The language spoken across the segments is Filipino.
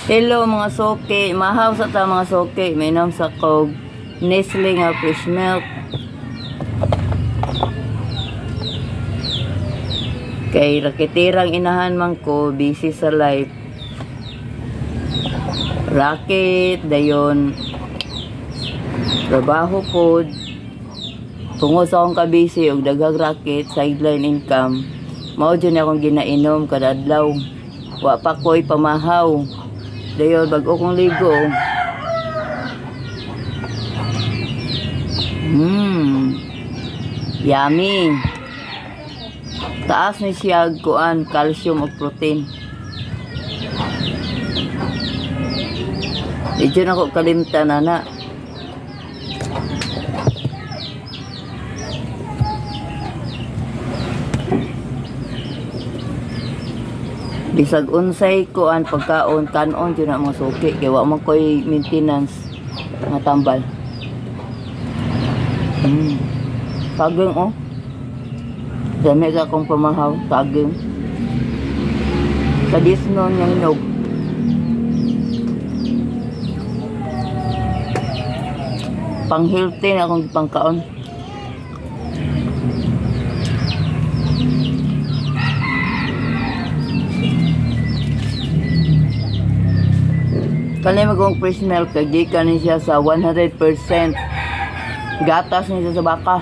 Hello mga soke, mahaw sa ta mga soke, mainom sa kog Nestle nga fresh milk. Kay raketirang inahan man ko, busy sa life. Racket, dayon trabaho pod. Tungod sa akong kabisi og daghang racket, sideline income. Mao dyan akong ginainom kada adlaw. Wa pa ko'y pamahaw. Dayon bago kong ligo. Yummy. Taas ni siya kuan calcium ug protein. Medyo na ko kalimtan na. Bisag unsay kuan pagkaon kanon jud na mga suki kay wa man koy maintenance nga tambal. Taging oh. Dami ka kong pamahaw, taging. Kadis nun yung hinog. Pang-healthy na akong pangkaon. Kanay magong fresh milk, kaya kanin siya sa 100% gatas niya sa baka.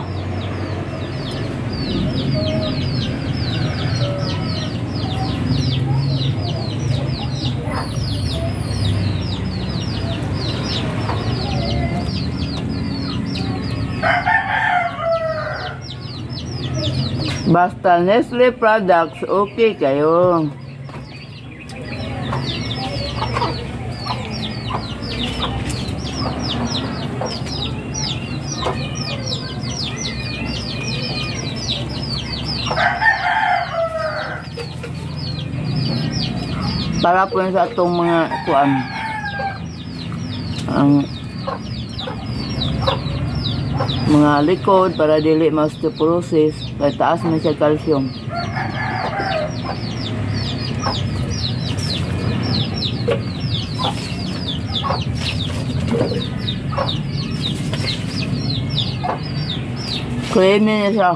Basta Nestle products, okay kayo. Para po sa atong mga kuan ang mga likod para dili osteoporosis kay taas man siya calcium. Creamy niya siya.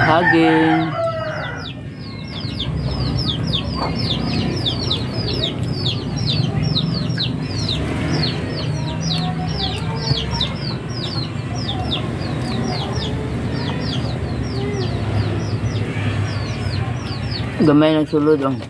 Haging. Gamay ng sulod ang.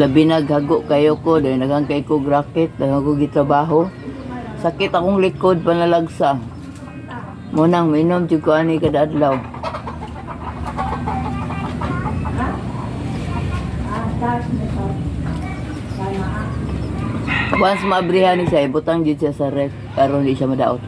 Labi naghago kayo ko dahil nagang kay ko racket dahil ako gitrabaho. Sakit akong likod panalagsa. Munang minom jud ko ani kada adlaw. Once maabrihan ni siya, ibutang jud siya sa ref karon di siya madaot.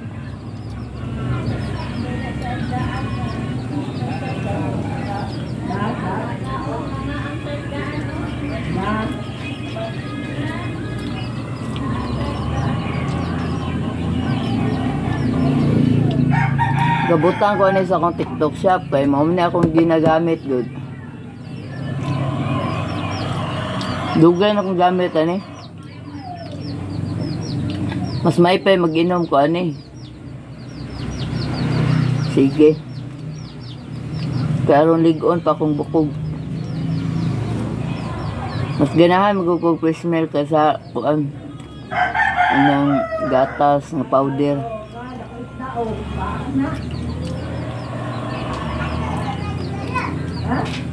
Gabutan ko na sa akong TikTok shop kay mao man akong ginagamit good. Dugay na akong gamit ani. Mas maipay mag-inom ko ani. Sige. Karon ligon pa akong bukog. Mas ganahan magugog fresh milk kaysa kuan anong gatas nga powder.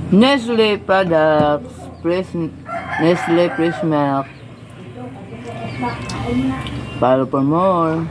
Nestle products, Nestle fresh milk. Follow for more.